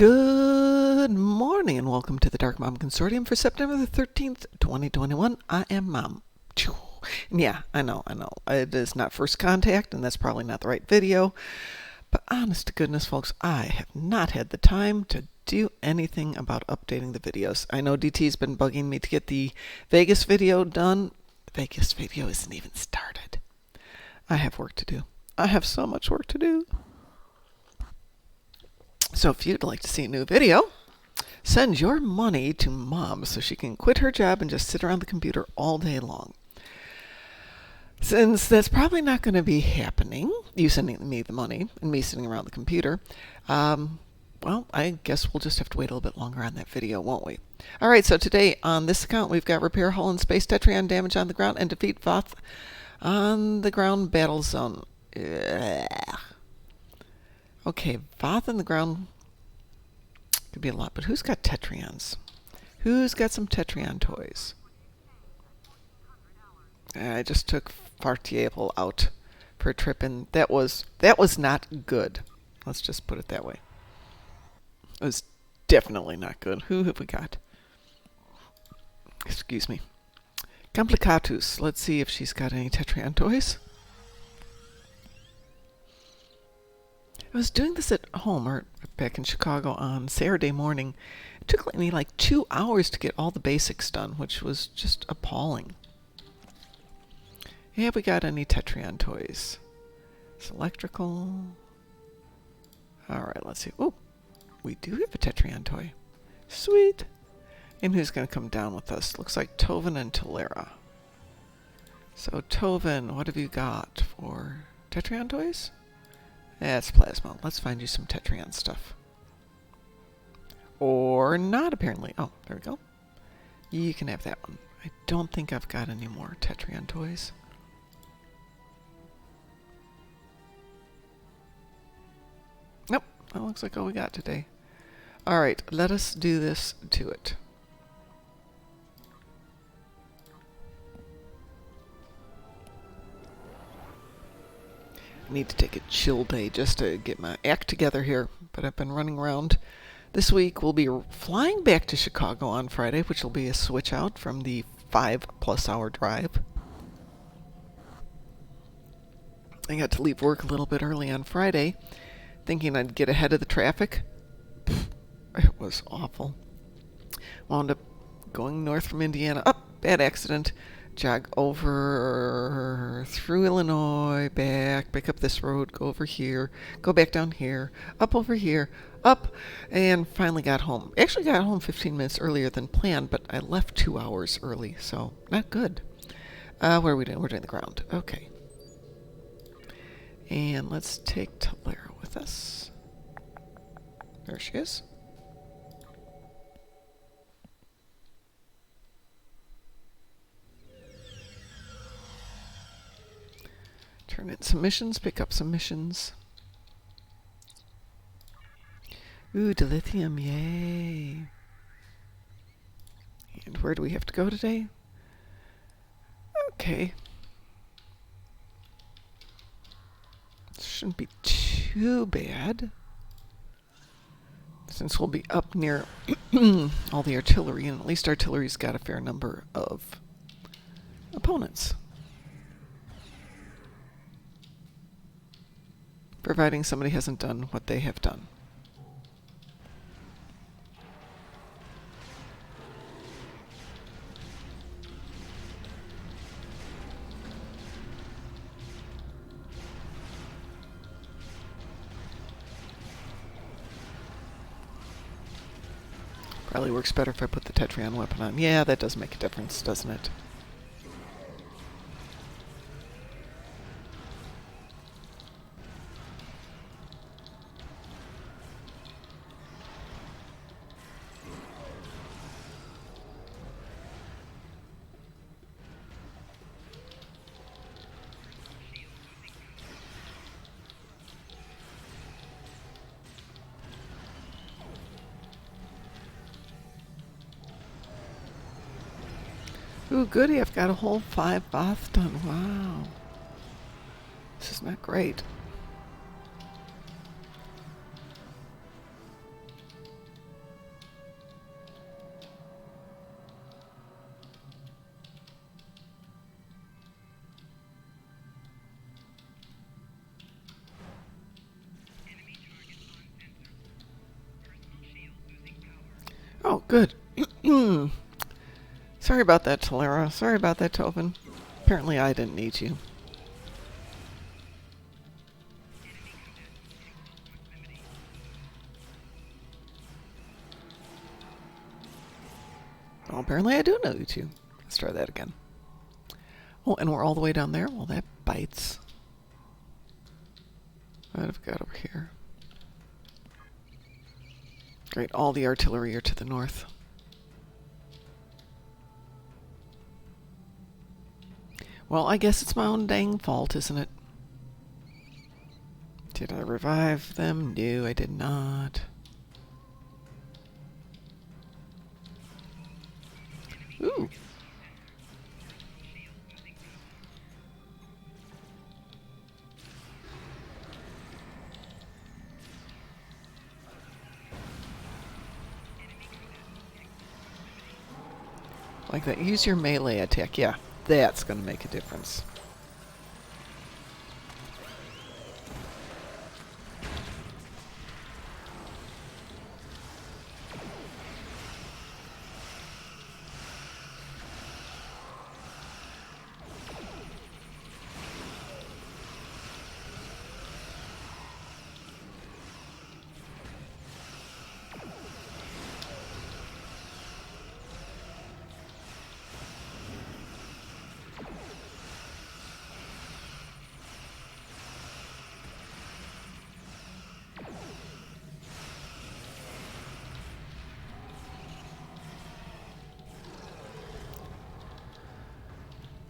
Good morning and welcome to the Darkmom Consortium for September the 13th, 2021. I am Mom. And yeah, I know. It is not first contact and that's probably not the right video. But honest to goodness, folks, I have not had the time to do anything about updating the videos. I know DT's been bugging me to get the Vegas video done. The Vegas video isn't even started. I have work to do. I have so much work to do. So if you'd like to see a new video, send your money to Mom so she can quit her job and just sit around the computer all day long. Since that's probably not going to be happening, you sending me the money and me sitting around the computer, well, I guess we'll just have to wait a little bit longer on that video, won't we? Alright, so today on this account we've got repair hull and space Tetrion damage on the ground and defeat Voth on the ground battle zone. Ugh. Okay, Voth in the ground could be a lot, but who's got Tetrions? Who's got some Tetrion toys? I just took Fartiable out for a trip, and that was not good. Let's just put it that way. It was definitely not good. Who have we got? Excuse me. Complicatus. Let's see if she's got any Tetrion toys. I was doing this at home, or back in Chicago, on Saturday morning. It took me like 2 hours to get all the basics done, which was just appalling. Have we got any Tetrion toys? It's electrical. Alright, let's see. Oh, we do have a Tetrion toy. Sweet. And who's going to come down with us? Looks like Tovin and TOS-era. So, Tovin, what have you got for Tetrion toys? That's Plasma. Let's find you some Tetrion stuff. Or not, apparently. Oh, there we go. You can have that one. I don't think I've got any more Tetrion toys. Nope. That looks like all we got today. Alright, let us do this to it. I need to take a chill day just to get my act together here, but I've been running around. This week we'll be flying back to Chicago on Friday, which will be a switch out from the 5+ hour drive. I got to leave work a little bit early on Friday, thinking I'd get ahead of the traffic. It was awful. Wound up going north from Indiana. Bad accident. Jog over through Illinois, back up this road, go over here, go back down here, up over here, up, and finally got home. Actually got home 15 minutes earlier than planned, but I left 2 hours early, so not good. What are we doing? We're doing the ground. Okay. And let's take TOS-era with us. There she is. Turn in some missions, pick up some missions. Ooh, dilithium, yay. And where do we have to go today? Okay. Shouldn't be too bad, since we'll be up near all the artillery, and at least artillery's got a fair number of opponents. Providing somebody hasn't done what they have done. Probably works better if I put the Tetrion weapon on. Yeah, that does make a difference, doesn't it? Ooh, goody, I've got a whole 5 Voth done. Wow. This is not great. Good. Sorry about that, Talera. Sorry about that, Tobin. Apparently I didn't need you. Well, apparently I do know you two. Let's try that again. Oh, and we're all the way down there? Well, that bites. What have we got over here? Great, all the artillery are to the north. Well, I guess it's my own dang fault, isn't it? Did I revive them? No, I did not. Ooh. Like that. Use your melee attack. Yeah, that's going to make a difference.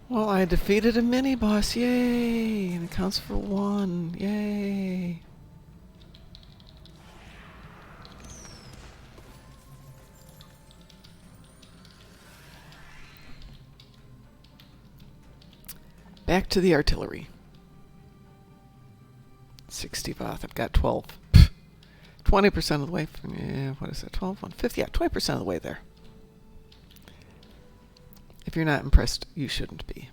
Well, I defeated a mini-boss, yay! And it counts for 1, yay! Back to the artillery. 60 Voth, I've got 12. 20% of the way, yeah, what is that, 12, 150? Yeah, 20% of the way there. If you're not impressed, you shouldn't be.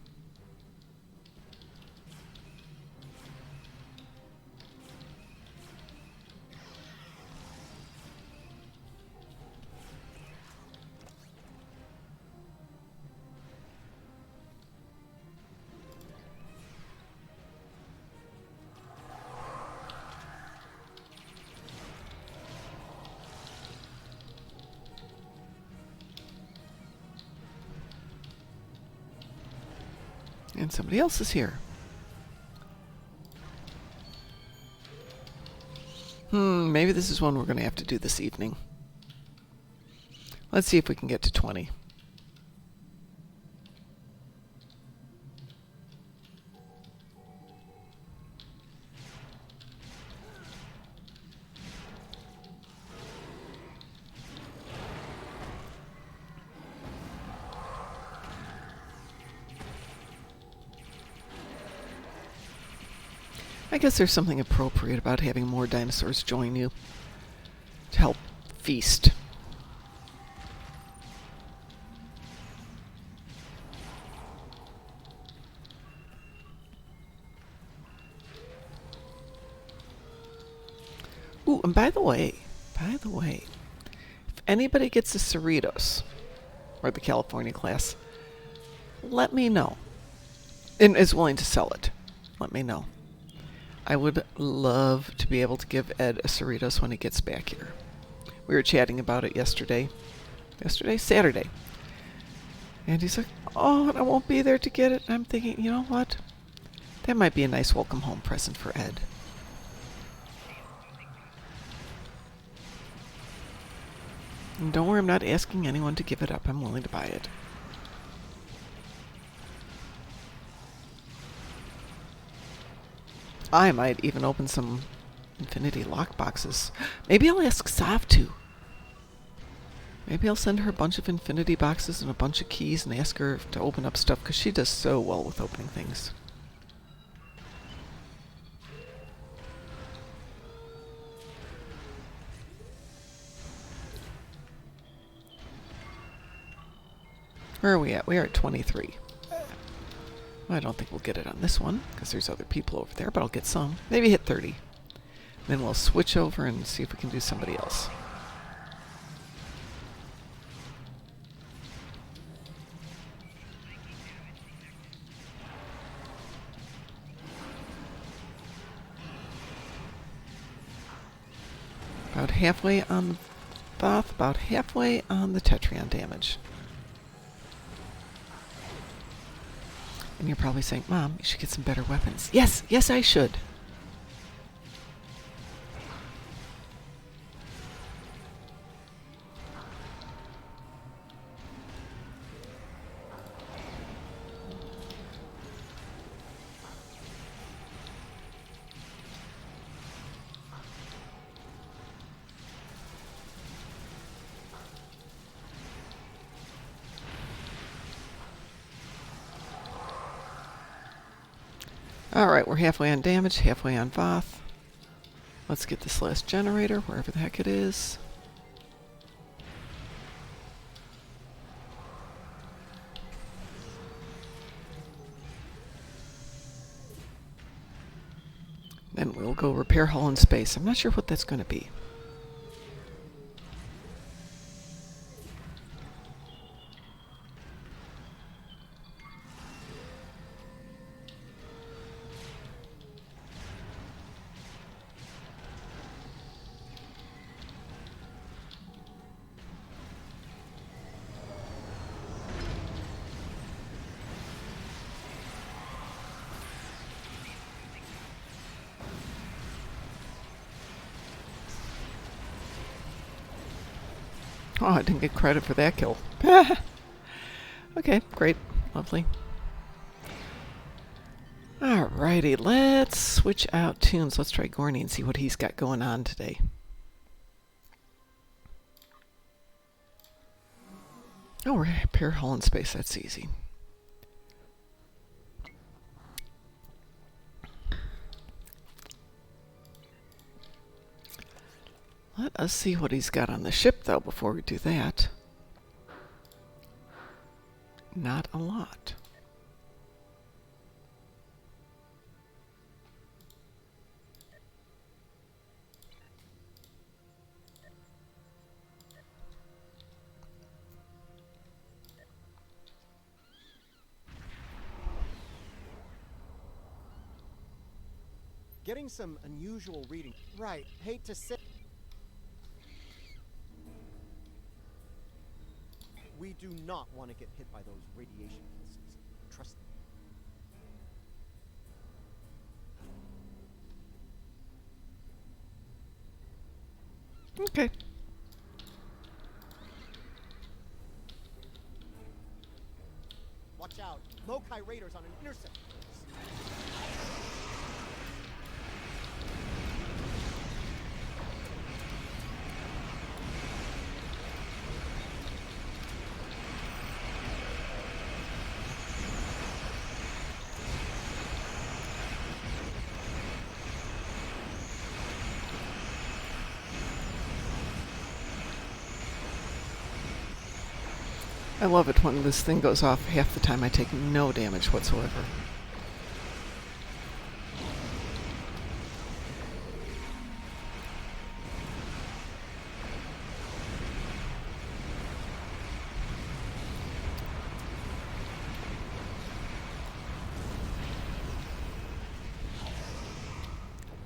And somebody else is here. Maybe this is one we're going to have to do this evening. Let's see if we can get to 20. I guess there's something appropriate about having more dinosaurs join you to help feast. Ooh, and by the way, if anybody gets a Cerritos, or the California class, let me know. And is willing to sell it. Let me know. I would love to be able to give Ed a Cerritos when he gets back here. We were chatting about it yesterday. Saturday. And he's like, oh, and I won't be there to get it. And I'm thinking, you know what? That might be a nice welcome home present for Ed. And don't worry, I'm not asking anyone to give it up. I'm willing to buy it. I might even open some Infinity lock boxes. Maybe I'll ask Sav to. Maybe I'll send her a bunch of Infinity boxes and a bunch of keys and ask her to open up stuff, because she does so well with opening things. Where are we at? We are at 23. I don't think we'll get it on this one, because there's other people over there, but I'll get some. Maybe hit 30. Then we'll switch over and see if we can do somebody else. halfway on the Thoth, about halfway on the Tetrion damage. And you're probably saying, Mom, you should get some better weapons. Yes, yes, I should. Alright, we're halfway on damage, halfway on Voth. Let's get this last generator, wherever the heck it is. Then we'll go repair hull in space. I'm not sure what that's going to be. Oh, I didn't get credit for that kill. Okay, great. Lovely. Alrighty, let's switch out tunes. Let's try Gorny and see what he's got going on today. Oh, repair hull in space. That's easy. Let us see what he's got on the ship, though, before we do that. Not a lot. Getting some unusual reading. Right, hate to say. We do not want to get hit by those radiation pulses. Trust me. Okay. Watch out. Mokai raiders on an intercept course. I love it when this thing goes off. Half the time I take no damage whatsoever.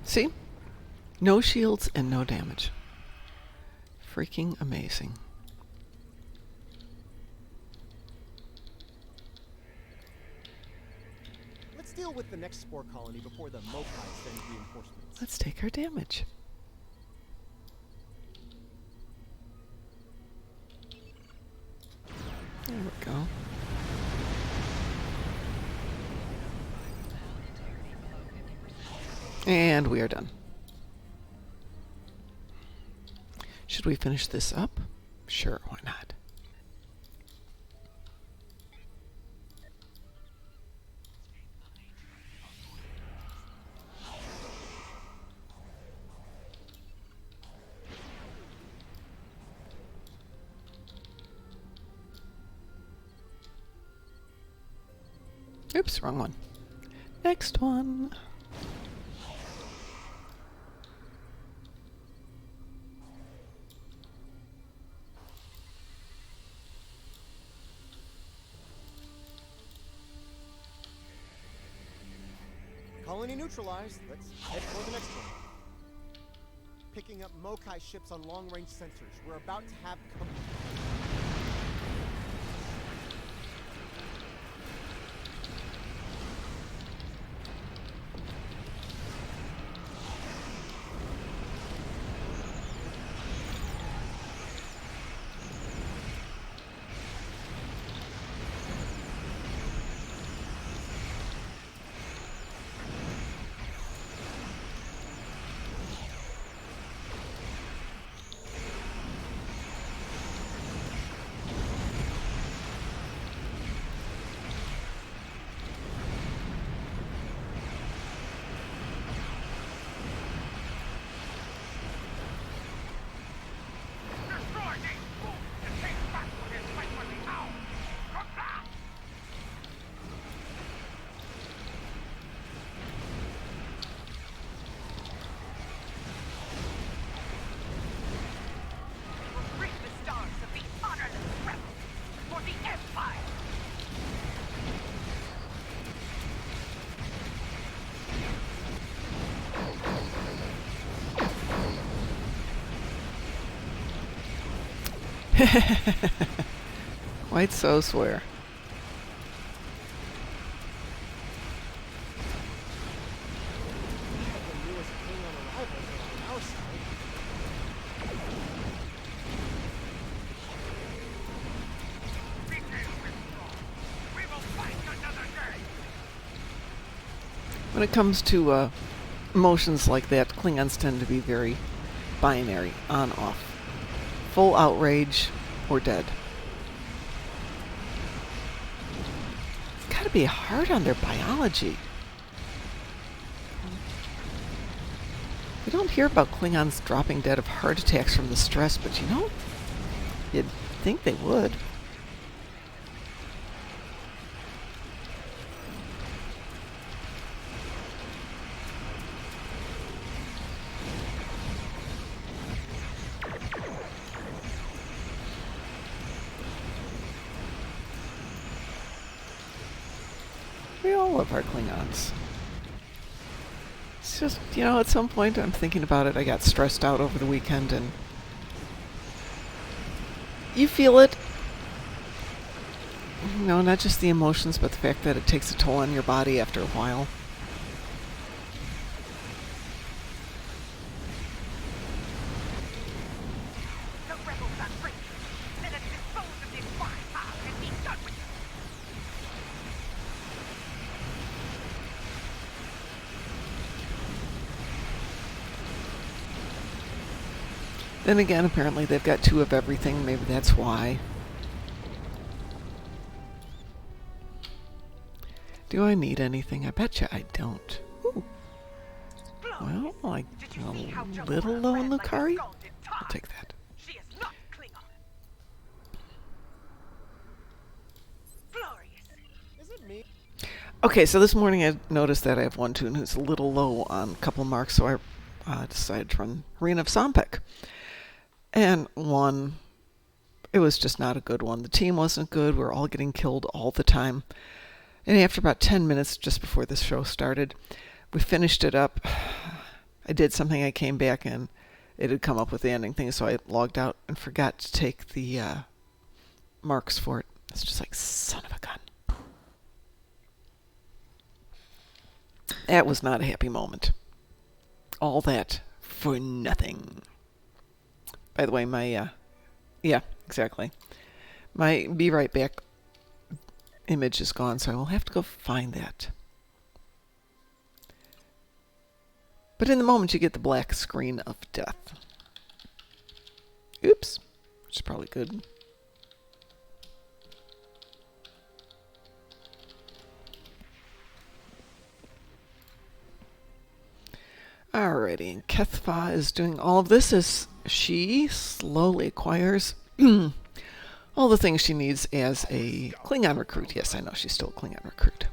See? No shields and no damage. Freaking amazing. Let's deal with the next spore colony before the Mokai send reinforcements. Let's take our damage. There we go. And we are done. Should we finish this up? Sure, why not? Oops, wrong one. Next one. Colony neutralized. Let's head for the next one. picking up Mokai ships on long-range sensors. We're about to have Quite so, swear. the newest Klingon arrivals on our side. When it comes to emotions like that, Klingons tend to be very binary, on, off. Full outrage or dead. It's gotta be hard on their biology. We don't hear about Klingons dropping dead of heart attacks from the stress, but you know, you'd think they would. We all love our Klingons. It's just, you know, at some point I'm thinking about it. I got stressed out over the weekend and you feel it. You know, not just the emotions, but the fact that it takes a toll on your body after a while. Then again, apparently they've got 2 of everything. Maybe that's why. Do I need anything? I betcha I don't. Ooh. Well, like a little low in Lucari? I'll take that. She is not Klingon. Glorious. Is it me? Okay, so this morning I noticed that I have one tune who's a little low on a couple marks, so I decided to run Reign of Sompek. And one, it was just not a good one. The team wasn't good. We were all getting killed all the time. And after about 10 minutes, just before the show started, we finished it up. I did something, I came back, and it had come up with the ending thing, so I logged out and forgot to take the marks for it. It's just like, son of a gun. That was not a happy moment. All that for nothing. By the way, my, yeah, exactly. My Be Right Back image is gone, so I will have to go find that. But in the moment, you get the black screen of death. Oops, which is probably good. Alrighty, and Kethfa is doing all of this as she slowly acquires all the things she needs as a Klingon recruit. Yes, I know she's still a Klingon recruit.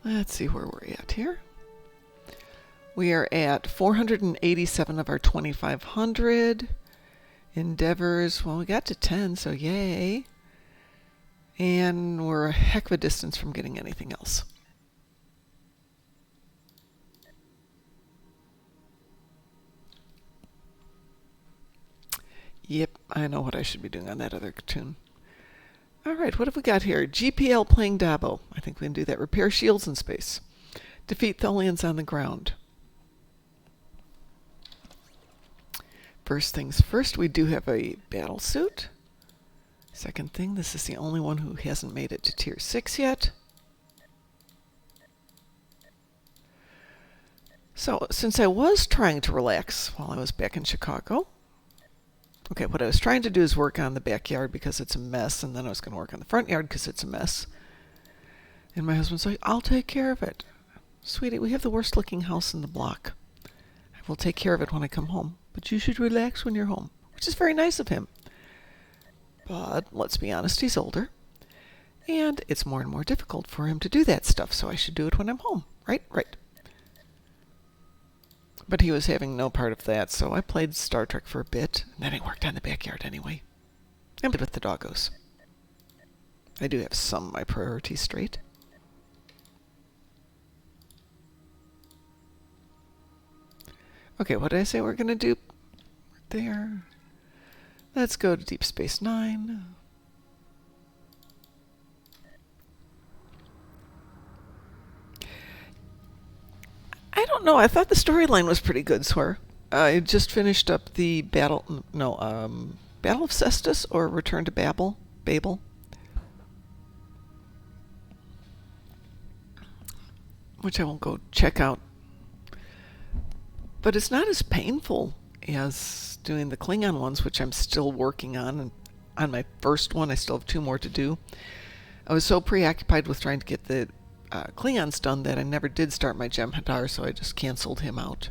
Let's see where we're at here. We are at 487 of our 2,500 endeavors. Well, we got to 10, so yay. And we're a heck of a distance from getting anything else. Yep, I know what I should be doing on that other tune. Alright, what have we got here? GPL playing Dabo. I think we can do that. Repair shields in space. Defeat Tholians on the ground. First things first, we do have a battle suit. Second thing, this is the only one who hasn't made it to Tier 6 yet. So, since I was trying to relax while I was back in Chicago, okay, what I was trying to do is work on the backyard because it's a mess, and then I was going to work on the front yard because it's a mess. And my husband's like, I'll take care of it. Sweetie, we have the worst looking house in the block. I will take care of it when I come home. But you should relax when you're home, which is very nice of him. But let's be honest, he's older. And it's more and more difficult for him to do that stuff, so I should do it when I'm home. Right? Right. But he was having no part of that, so I played Star Trek for a bit, and then I worked on the backyard anyway. And with the doggos. I do have some of my priorities straight. Okay, what did I say we're going to do? There. Let's go to Deep Space Nine. I don't know. I thought the storyline was pretty good, Swear. I just finished up the Battle of Cestus or Return to Babel. Which I will go check out. But it's not as painful as doing the Klingon ones, which I'm still working on. And on my first one, I still have 2 more to do. I was so preoccupied with trying to get the Klingons done that I never did start my Jem'Hadar, so I just canceled him out.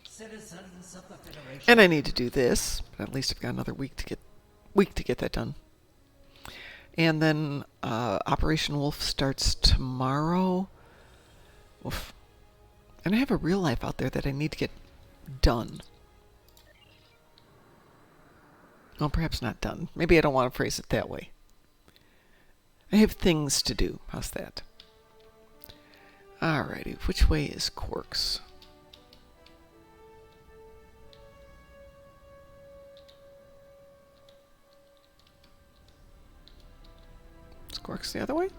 Citizens of the Federation. And I need to do this, but at least I've got another week to get that done. And then Operation Wolf starts tomorrow. Oof. And I have a real life out there that I need to get done. Well, perhaps not done. Maybe I don't want to phrase it that way. I have things to do. How's that? Alrighty, which way is Quarks? Is Quarks the other way?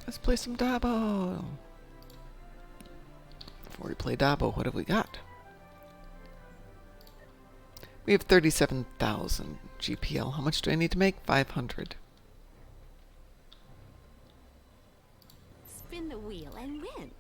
Let's play some Dabo. Before we play Dabo, what have we got? We have 37,000 GPL. How much do I need to make? 500. Spin the wheel and win.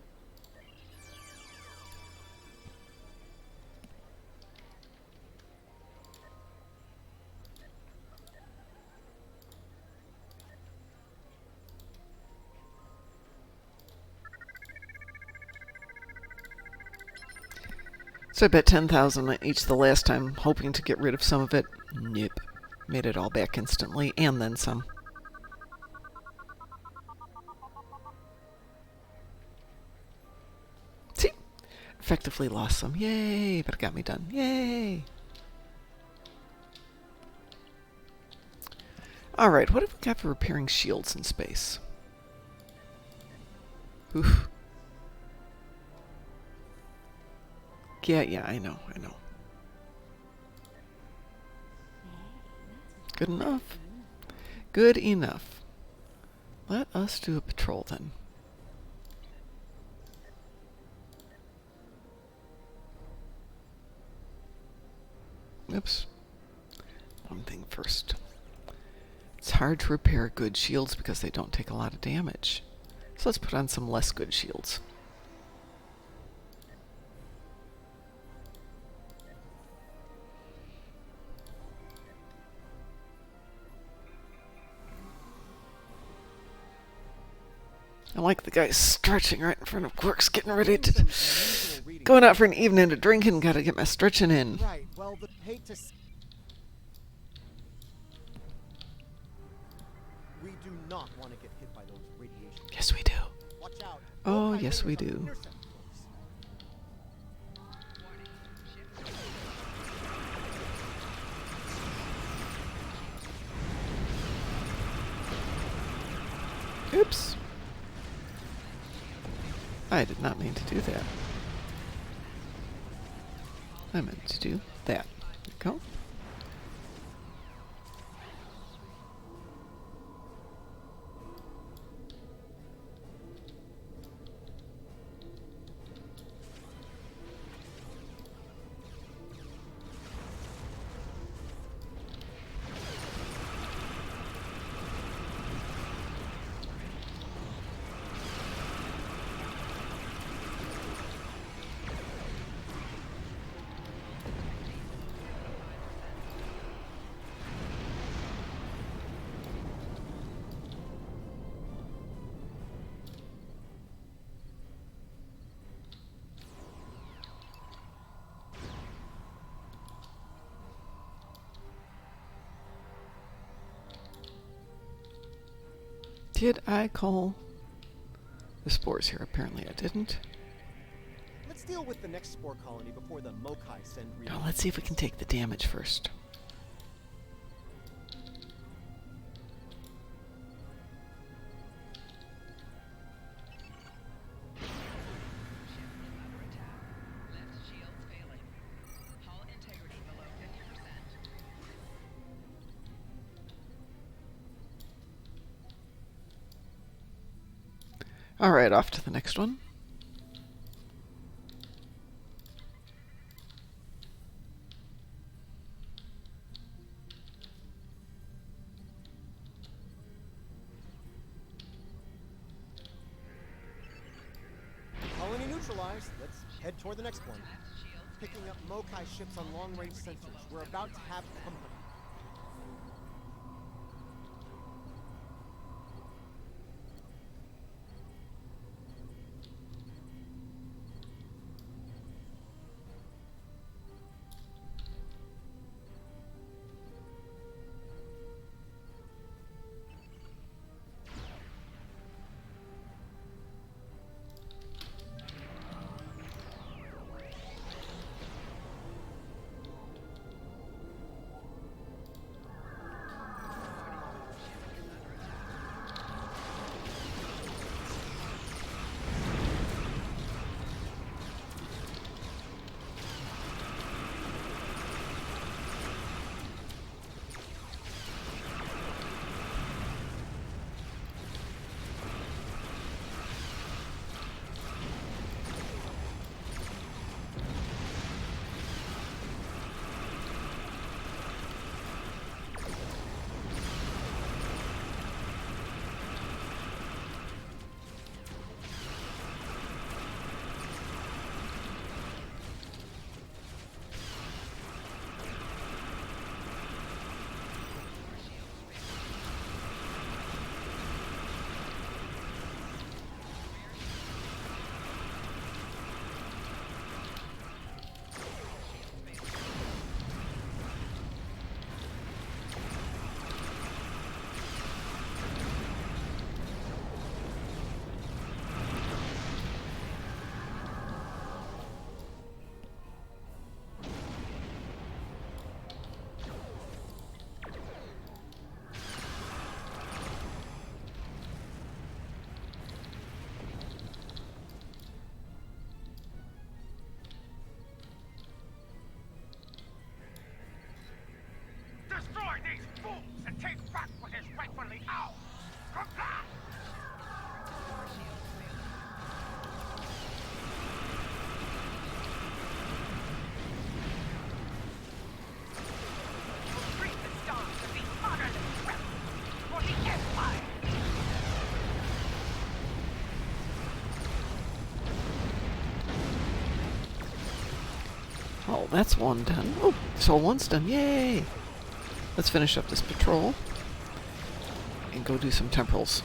So I bet 10,000 each the last time, hoping to get rid of some of it. Nope. Made it all back instantly, and then some. See? Effectively lost some. Yay! But it got me done. Yay! Alright, what have we got for repairing shields in space? Oof. Yeah, I know. Good enough. Good enough. Let us do a patrol then. Oops. One thing first. It's hard to repair good shields because they don't take a lot of damage. So let's put on some less good shields. I like the guy stretching right in front of Quarks, getting ready to... Going out for an evening to drinking, gotta get my stretching in. Right. Well, hate to. We do not want to get hit by those radiation. Yes, we do. Watch out. Oh, yes, we do. Oops. I did not mean to do that. I meant to do that. There we go. Did I call the spores here? Apparently I didn't. Let's deal with the next spore colony before the Mokai send Now let's see if we can take the damage first. Alright, off to the next one. Colony neutralized. Let's head toward the next one. Picking up Mokai ships on long-range sensors. We're about to have company. Destroy these fools and take back what is rightfully ours! Comply! Treat the stars as the honorless weapon for the Empire! Oh, that's one done. Oh, so one's done. Yay! Let's finish up this patrol and go do some temporals.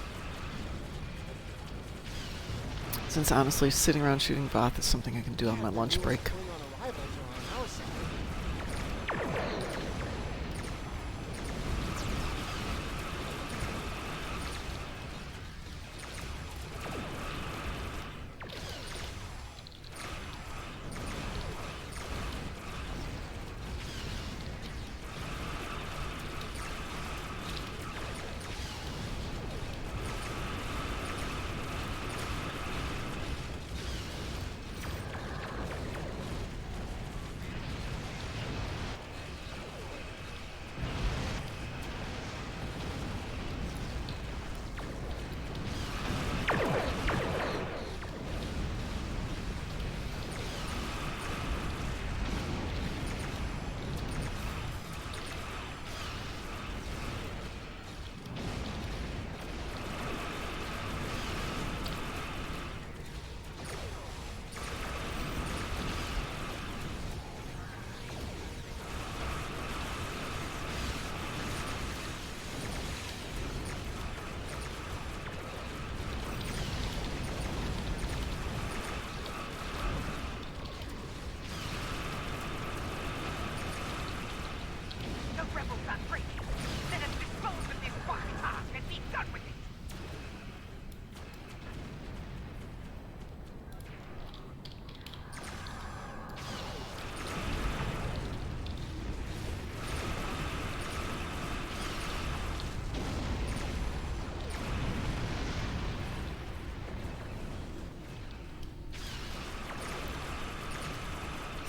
Since honestly, sitting around shooting Voth is something I can do on my lunch break. Klingon arrivals are on our side.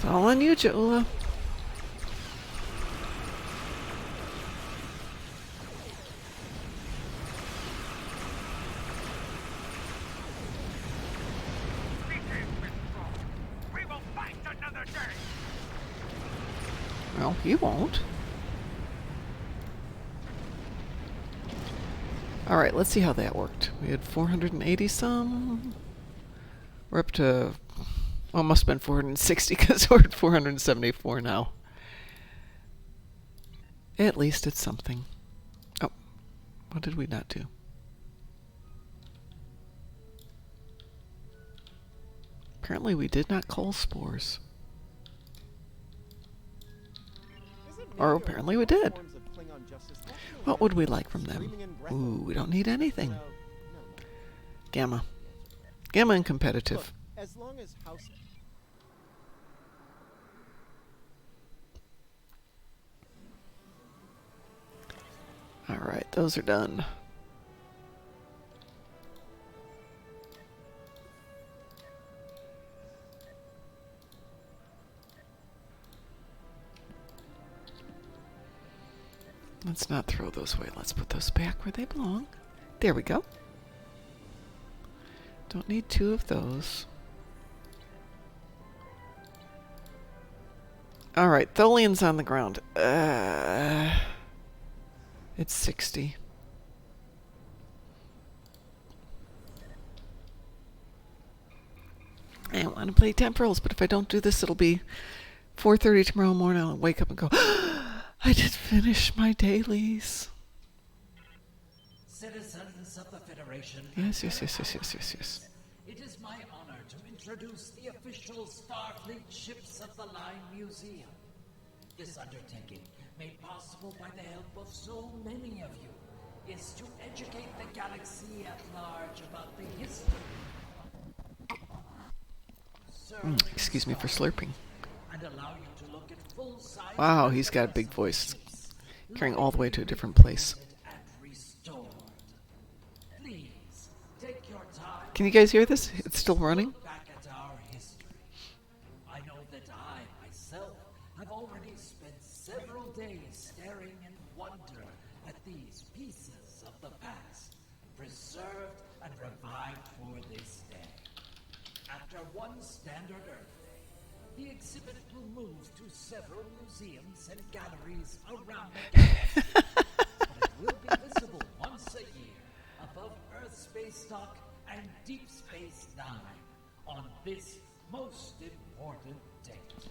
all on you, Jola. We will fight another day. Well, he won't. Alright, let's see how that worked. We had 480 some. We're up to, well, it must have been 460 because we're at 474 now. At least it's something. Oh, what did we not do? Apparently we did not cull spores. Or apparently we did. What would we like from them? Ooh, we don't need anything. Gamma. Gamma and competitive. As long as House Alright, those are done. Let's not throw those away. Let's put those back where they belong. There we go. Don't need 2 of those. Alright, Tholian's on the ground. It's 60. I want to play Temporals, but if I don't do this, it'll be 4:30 tomorrow morning. I'll wake up and go, I did finish my dailies. Citizens of the Federation. Yes. It is my honor to introduce the official Starfleet Ships of the Line Museum. This undertaking, made possible by the help of so many of you, is to educate the galaxy at large about the history. Excuse me for slurping. And allow you to look at full-size. Wow, he's got a big voice. Carrying all the way to a different place. And restored. Please take your time. Can you guys hear this? It's still running? Back at our history. I know that I, myself, have already spent several days staring in wonder at these pieces of the past, preserved and revived for this day. After one standard Earth Day, the exhibit will move to several museums and galleries around the galaxy. But it will be visible once a year above Earth Space Dock and Deep Space Nine on this most important date.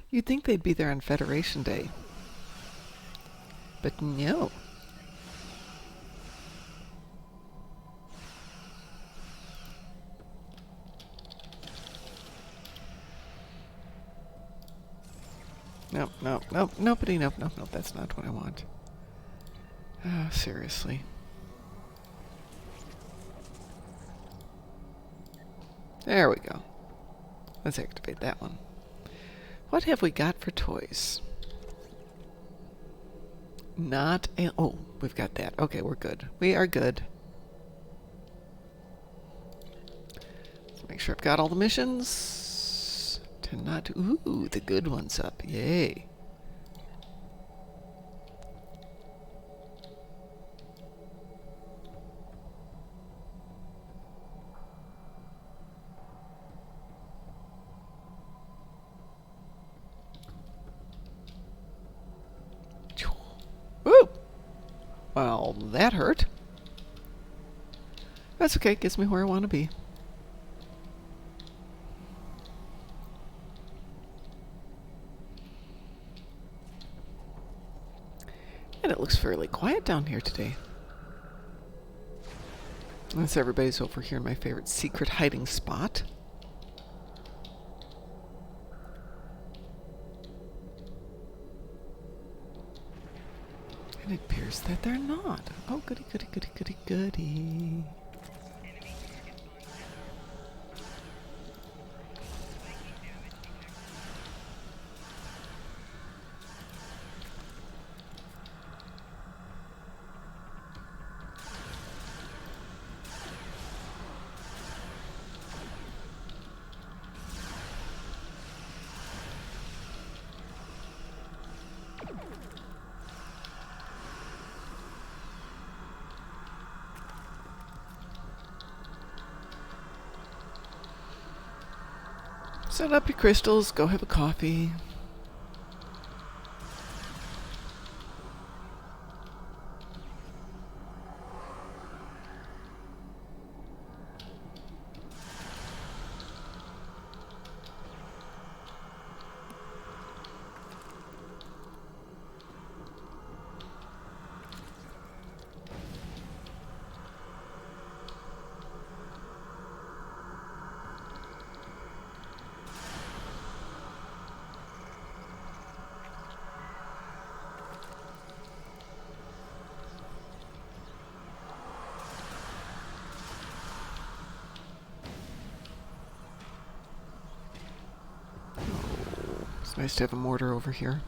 You'd think they'd be there on Federation Day. But no. Nope, nobody, nope, that's not what I want. Oh, seriously. There we go. Let's activate that one. What have we got for toys? Not a... Oh, we've got that. Okay, we're good. We are good. Let's make sure I've got all the missions. To not... Ooh, the good one's up. Yay. Woo! Well, that hurt. That's okay. Gets me where I want to be. And it looks fairly quiet down here today. Unless everybody's over here in my favorite secret hiding spot. And it appears that they're not. Oh, goody, goody, goody, goody, goody. Set up your crystals, go have a coffee. It's nice to have a mortar over here.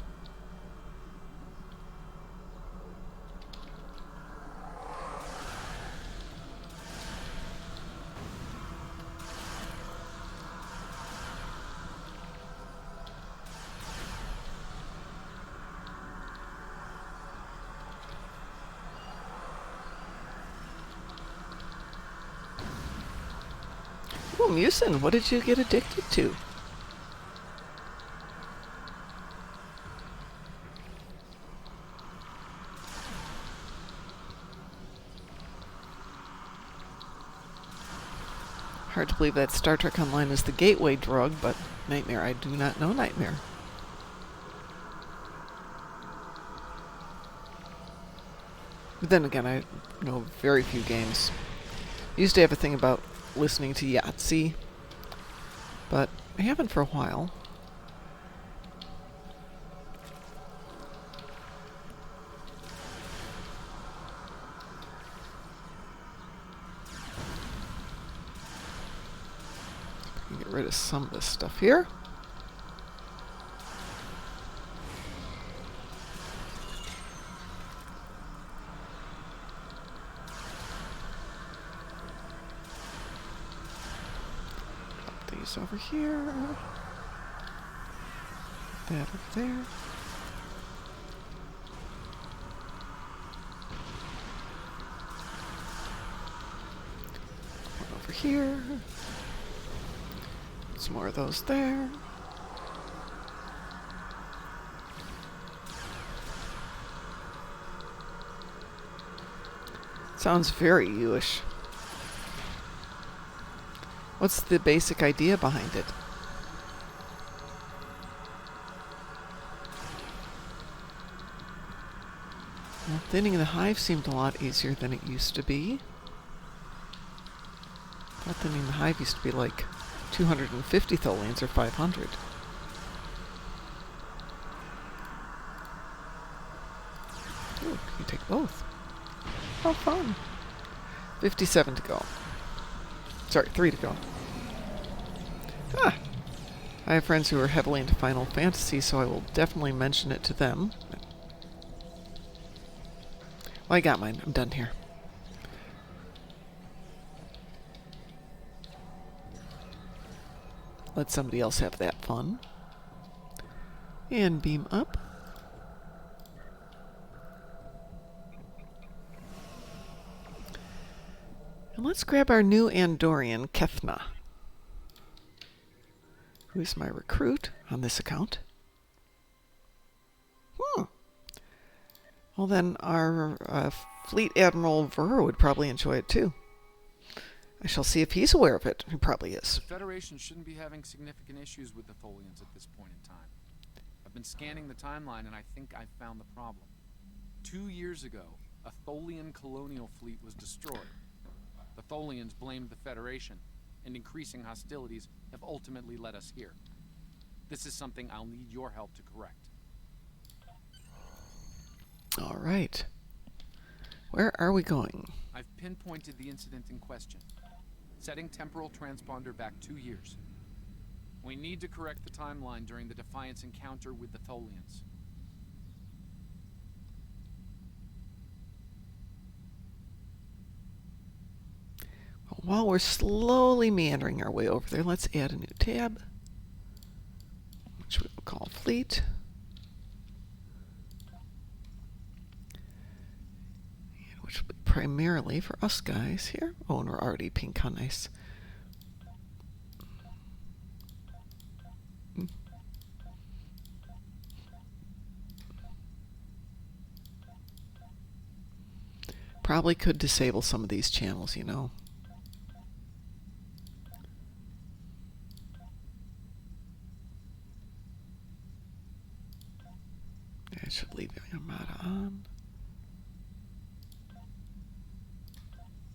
Ooh, mucin, what did you get addicted to? Hard to believe that Star Trek Online is the gateway drug, but Nightmare, I do not know Nightmare. But then again, I know very few games. I used to have a thing about listening to Yahtzee, but I haven't for a while. Get rid of some of this stuff here. Put these over here. That over there. One over here. Some more of those there. Sounds very you-ish. What's the basic idea behind it? Well, thinning the hive seemed a lot easier than it used to be. I thought thinning the hive used to be like 250 tholians or 500. Ooh, you take both. How fun. 57 to go. Sorry, 3 to go. Ah! I have friends who are heavily into Final Fantasy, so I will definitely mention it to them. Well, I got mine. I'm done here. Let somebody else have that fun. And beam up. And let's grab our new Andorian, Kethna, who is my recruit on this account. Well, then our Fleet Admiral Ver would probably enjoy it too. I shall see if he's aware of it. He probably is. The Federation shouldn't be having significant issues with the Tholians at this point in time. I've been scanning the timeline and I think I've found the problem. 2 years ago, a Tholian colonial fleet was destroyed. The Tholians blamed the Federation, and increasing hostilities have ultimately led us here. This is something I'll need your help to correct. All right. Where are we going? I've pinpointed the incident in question, setting temporal transponder back 2 years. We need to correct the timeline during the Defiance encounter with the Tholians. Well, while we're slowly meandering our way over there, let's add a new tab, which we will call Fleet. Which will be primarily for us guys here. Oh, and we're already pink. How nice. Probably could disable some of these channels, you know. I should leave Armada on.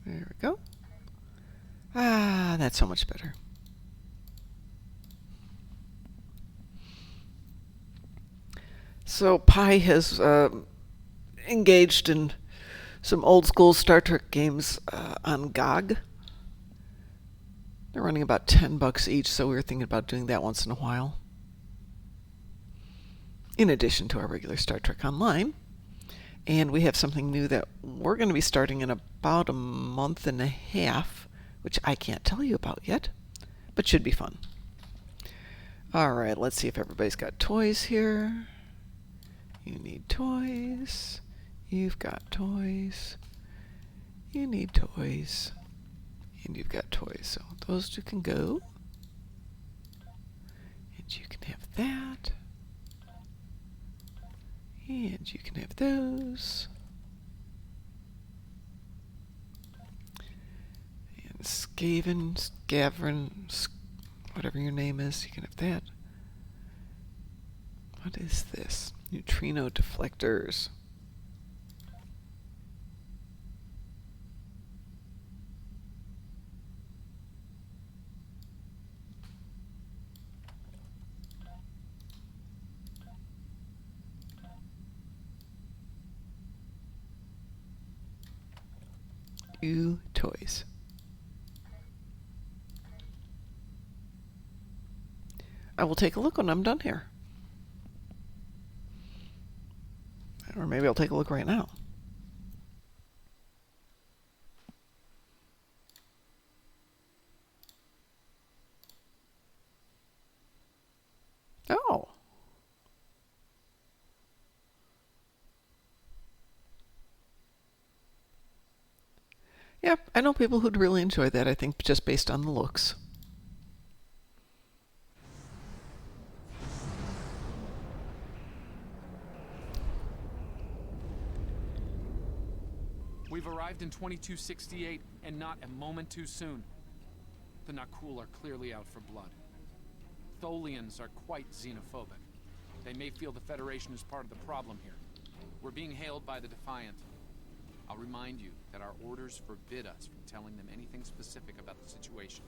There we go. Ah, that's so much better. So Pi has engaged in some old school Star Trek games on GOG. They're running about $10 each, so we were thinking about doing that once in a while. In addition to our regular Star Trek Online. And we have something new that we're going to be starting in about a month and a half, which I can't tell you about yet, but should be fun. Alright, let's see if everybody's got toys here. You need toys. You've got toys. You need toys. And you've got toys. So those two can go. And you can have that. And you can have those. And Gavin, whatever your name is, you can have that. What is this? Neutrino deflectors. Toys. I will take a look when I'm done here. Or maybe I'll take a look right now. Oh. Yeah, I know people who'd really enjoy that, I think, just based on the looks. We've arrived in 2268, and not a moment too soon. The Nakul are clearly out for blood. Tholians are quite xenophobic. They may feel the Federation is part of the problem here. We're being hailed by the Defiant. I'll remind you that our orders forbid us from telling them anything specific about the situation.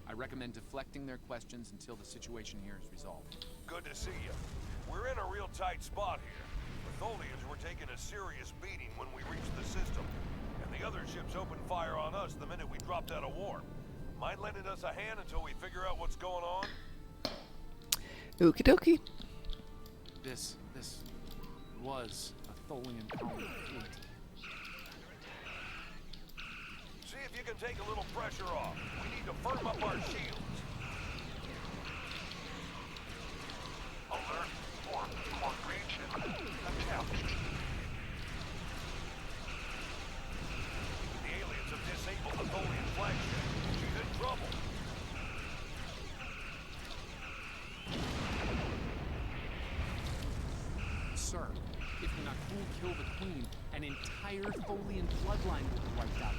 I recommend deflecting their questions until the situation here is resolved. Good to see you. We're in a real tight spot here. The Tholians were taking a serious beating when we reached the system, and the other ships opened fire on us the minute we dropped out of warp. Mind lending us a hand until we figure out what's going on? Okie dokie. This was a Tholian colony fleet. See if you can take a little pressure off. We need to firm up our shields. Alert for region attempt. The aliens have disabled the Tholian flagship. She's in trouble. Sir, if the Nakul kill the Queen, an entire Tholian bloodline will be wiped out.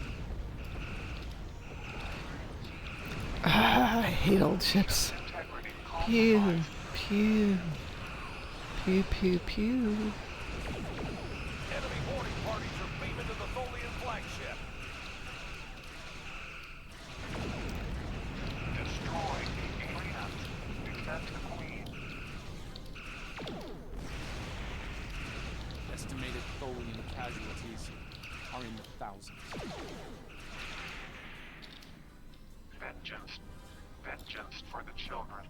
Ah, I hate old ships. Pew, pew. Pew, pew, pew. Enemy boarding parties are beaming to the Tholian flagship. Destroy the aliens. Defend the Queen. Estimated Tholian casualties are in the thousands. Vengeance. Vengeance for the children.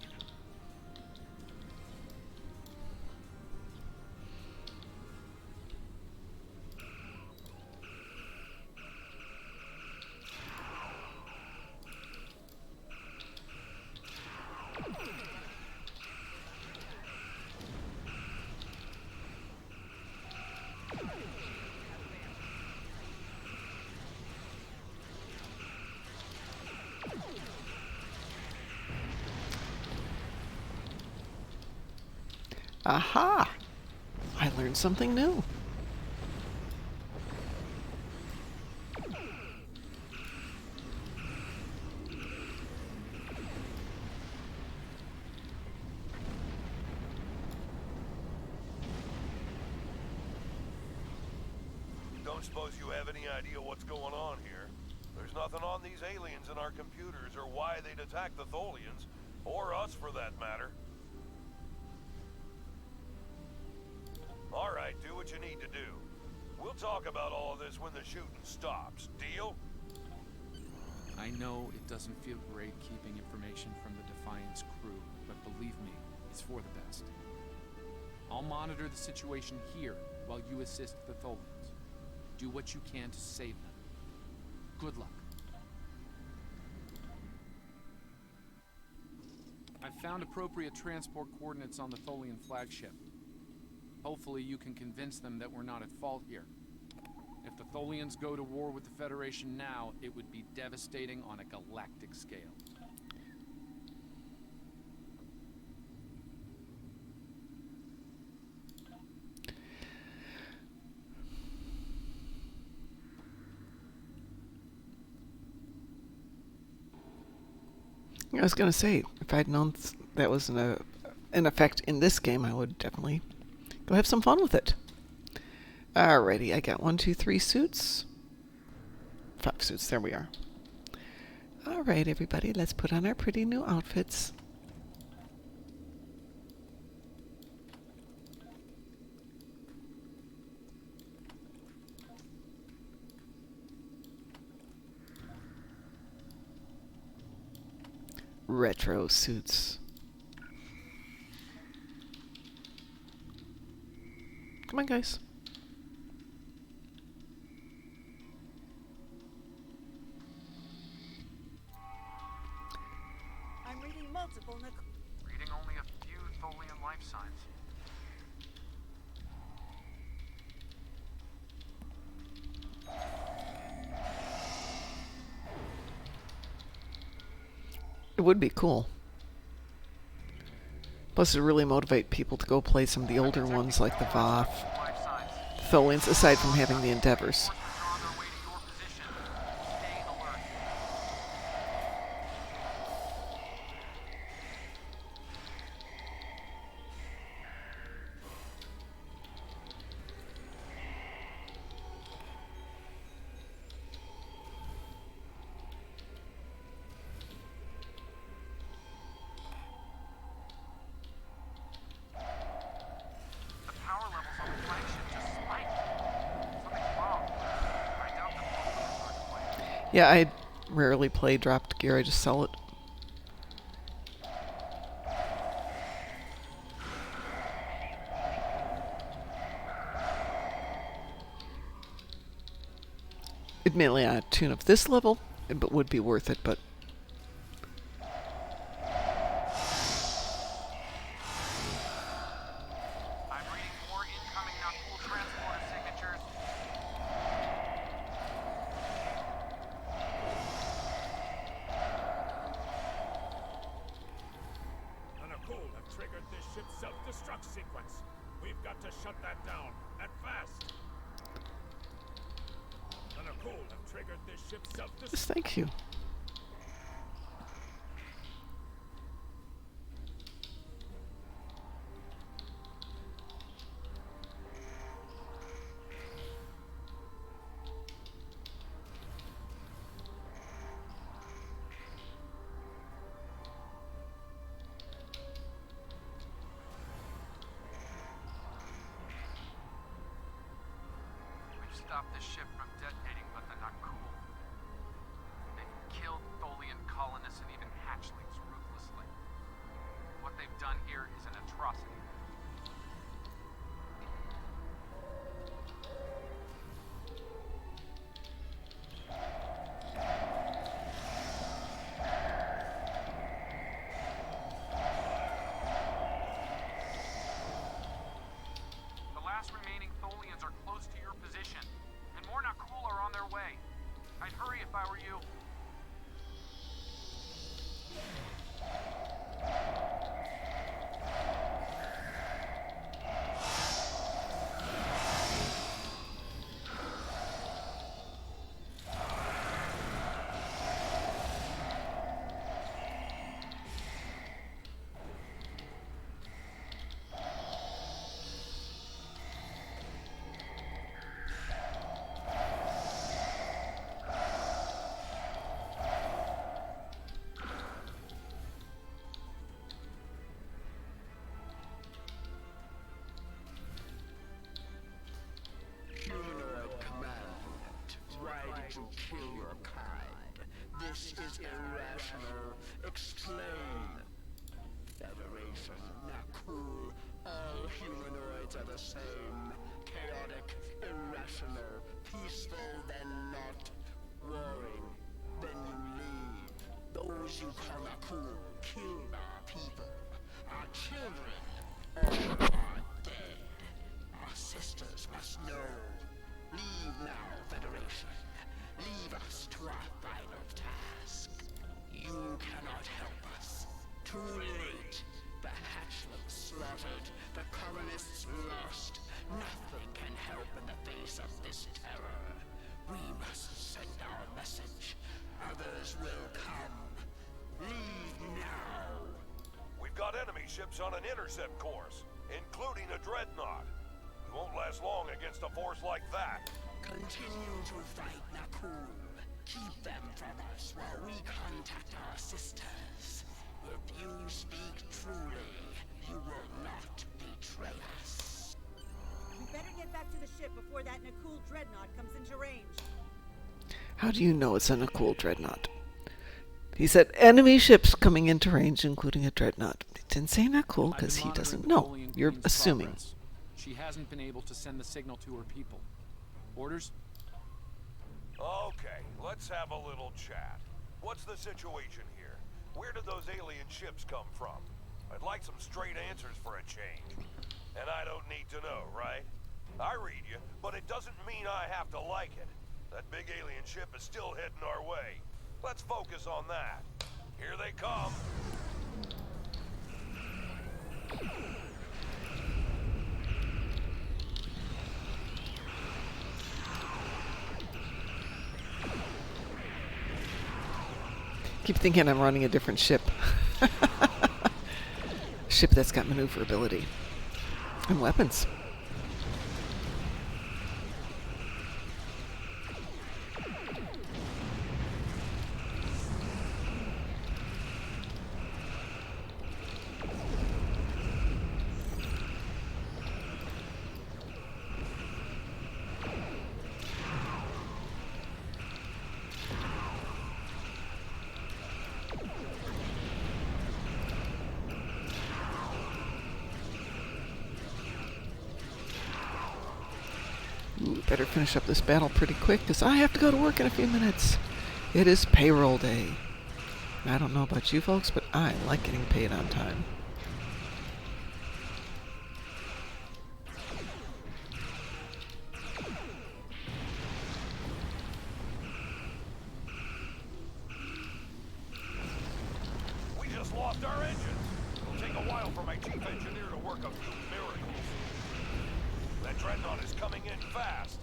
Aha! I learned something new. don't suppose you have any idea what's going on here. There's nothing on these aliens in our computers or why they'd attack the Tholians, or us for that matter. Alright, do what you need to do. We'll talk about all of this when the shooting stops. Deal? I know it doesn't feel great keeping information from the Defiance crew, but believe me, it's for the best. I'll monitor the situation here while you assist the Tholians. Do what you can to save them. Good luck. I've found appropriate transport coordinates on the Tholian flagship. Hopefully you can convince them that we're not at fault here. If the Tholians go to war with the Federation now, it would be devastating on a galactic scale. I was going to say, if I'd known that was an effect in this game, I would definitely go have some fun with it. Alrighty, I got 1, 2, 3 suits. 5 suits, there we are. Alright, everybody, let's put on our pretty new outfits. Retro suits. Come on, guys. I'm reading multiple Reading only a few Tholian life signs. It would be cool. Plus, it would really motivate people to go play some of the older ones like the Voth, Tholians, aside from having the Endeavors. Yeah, I rarely play dropped gear, I just sell it. Admittedly, on a tune of this level, it would be worth it, but... I'm reading more incoming non-cool transporter signatures. Unofficial have triggered this ship's self-destruct sequence. We've got to shut that down, and fast. Unofficial have triggered this ship's self-destruct. Yes, thank you. We've stopped the ship from detonating, but they're not cool. They've killed Tholian colonists and even hatchlings ruthlessly. What they've done here is an atrocity. The last remaining Tholians are close to your position, and more not cool are on their way. I'd hurry if I were you. to kill your kind. This is irrational. Explain. Federation, Nakul. All humanoids are the same. Chaotic, irrational, peaceful, then not. Warring, then you leave. Those you call Nakul killed our people. Our children, all are dead. Our sisters must know. Leave now, Federation. Leave us to our final task. You cannot help us. Too late. The hatchlings slaughtered. The colonists lost. Nothing can help in the face of this terror. We must send our message. Others will come. Leave now. We've got enemy ships on an intercept course, including a dreadnought. We won't last long against a force like that. Continue to fight, Nakul. Keep them from us while we contact our sisters. If you speak truly, you will not betray us. We better get back to the ship before that Nakul dreadnought comes into range. How do you know it's a Nakul dreadnought? He said enemy ships coming into range, including a dreadnought. He didn't say Nakul because he doesn't know. You're assuming. Progress. She hasn't been able to send the signal to her people. Orders? Okay, let's have a little chat. What's the situation here? Where did those alien ships come from? I'd like some straight answers for a change. And I don't need to know, right? I read you, but it doesn't mean I have to like it. That big alien ship is still heading our way. Let's focus on that. Here they come. Keep thinking I'm running a different ship. Ship that's got maneuverability and weapons. Ooh, better finish up this battle pretty quick because I have to go to work in a few minutes. It is payroll day. I don't know about you folks, but I like getting paid on time. We just lost our engines. It'll take a while for my chief engineer to work a few miracles. That dreadnought is coming in fast.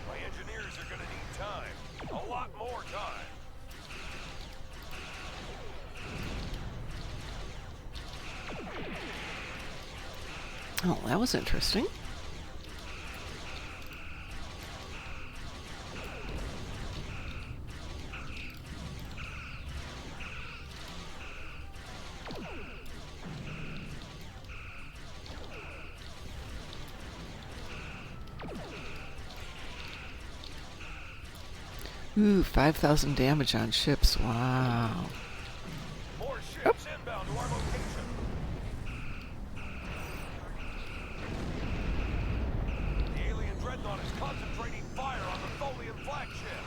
My engineers are gonna need time. A lot more time. Oh, that was interesting. Ooh, 5,000 damage on ships. Wow. More ships inbound to our location. The alien dreadnought is concentrating fire on the Tholian flagship.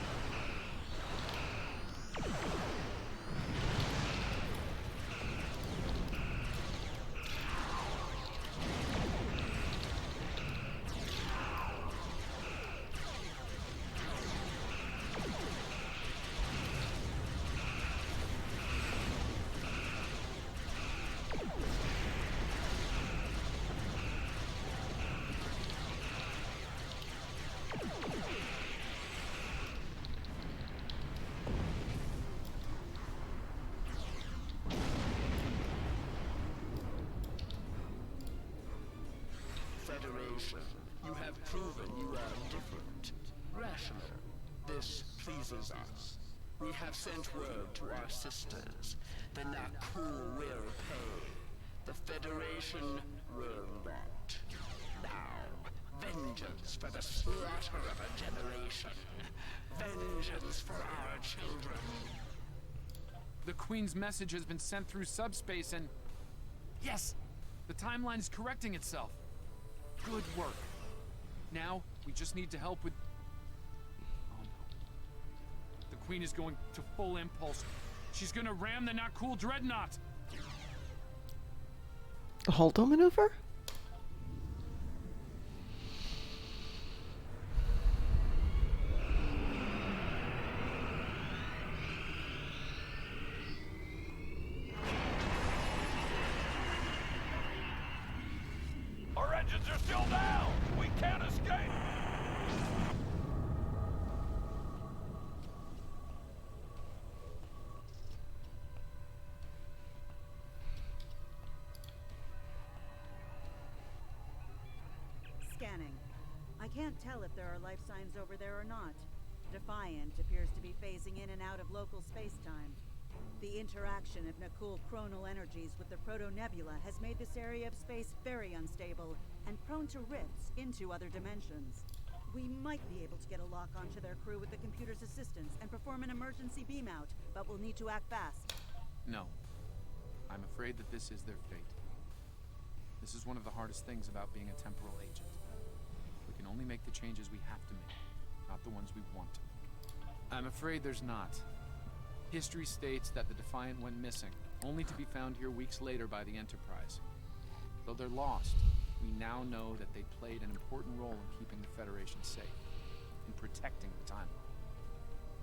Federation, you have proven you are different, rational. This pleases us. We have sent word to our sisters. The Nakul will pay. The Federation will not. Now, Vengeance for the slaughter of a generation. Vengeance for our children. The Queen's message has been sent through subspace and... Yes! The timeline is correcting itself. Good work. Now, we just need to help with... Oh no. The Queen is going to full impulse. She's gonna ram the not cool dreadnought! The Holdo maneuver? Our engines are still down! We can't escape! Scanning. I can't tell if there are life signs over there or not. Defiant appears to be phasing in and out of local space-time. The interaction of Nakul chronal energies with the Proto-Nebula has made this area of space very unstable and prone to rifts into other dimensions. We might be able to get a lock onto their crew with the computer's assistance and perform an emergency beam-out, but we'll need to act fast. No. I'm afraid that this is their fate. This is one of the hardest things about being a temporal agent. We can only make the changes we have to make, not the ones we want to make. I'm afraid there's not. History states that the Defiant went missing, only to be found here weeks later by the Enterprise. Though they're lost, we now know that they played an important role in keeping the Federation safe, in protecting the timeline.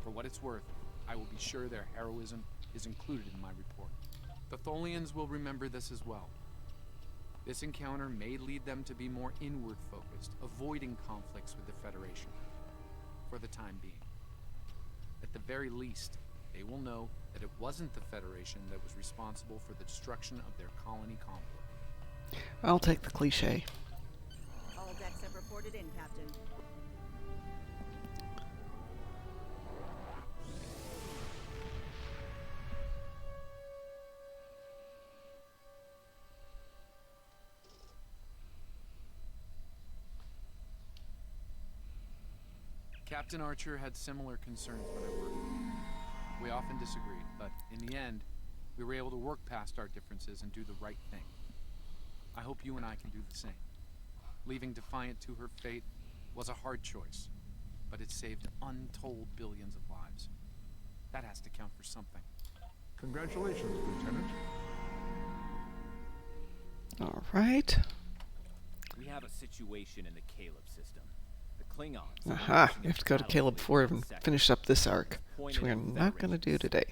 For what it's worth, I will be sure their heroism is included in my report. The Tholians will remember this as well. This encounter may lead them to be more inward-focused, avoiding conflicts with the Federation, for the time being. At the very least, they will know that it wasn't the Federation that was responsible for the destruction of their colony convoy. I'll take the cliche. All decks have reported in, Captain. Captain Archer had similar concerns when I worked with him. We often disagreed, but in the end, we were able to work past our differences and do the right thing. I hope you and I can do the same. Leaving Defiant to her fate was a hard choice, but it saved untold billions of lives. That has to count for something. Congratulations, Lieutenant. All right. We have a situation in the Caleb system. The Klingons... Aha, we have to go to Caleb 4 and finish up this arc, which we are not going to do today.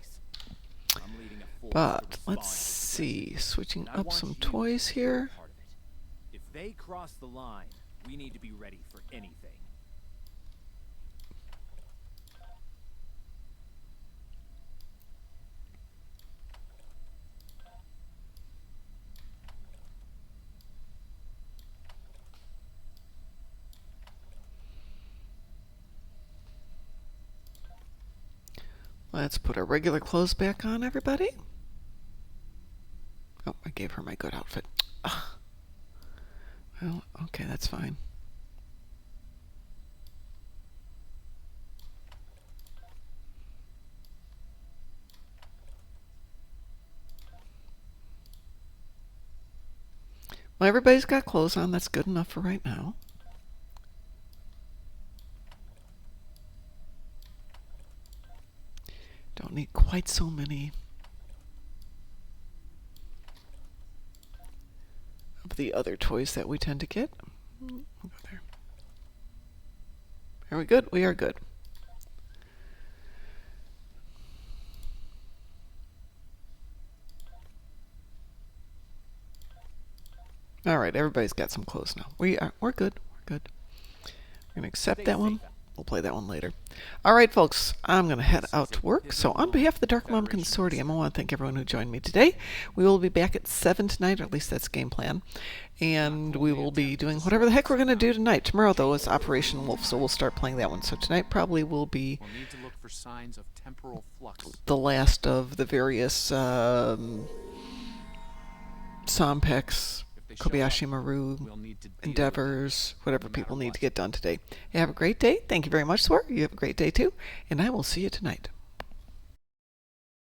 But, let's see, switching up some toys here. If they cross the line, we need to be ready for anything. Let's put our regular clothes back on, everybody. Oh, I gave her my good outfit. Ugh. Well, okay, that's fine. Well, everybody's got clothes on. That's good enough for right now. Don't need quite so many of the other toys that we tend to get. We'll go there. Are we good? We are good. All right, everybody's got some clothes now. We're good. We're good. We're gonna accept that one. We'll play that one later. All right, folks, I'm going to head out to work. So on behalf of the Darkmom Consortium, I want to thank everyone who joined me today. We will be back at 7 tonight, or at least that's game plan. And we will be doing whatever the heck we're going to do tonight. Tomorrow, though, is Operation Wolf, so we'll start playing that one. So tonight probably will be We'll need to look for signs of temporal flux. the last of the various Sompex they show up, Kobayashi Maru we'll need to deal with endeavors, whatever no matter people need what. to get done today. You have a great day. Thank you very much, Swore. You have a great day too. And I will see you tonight.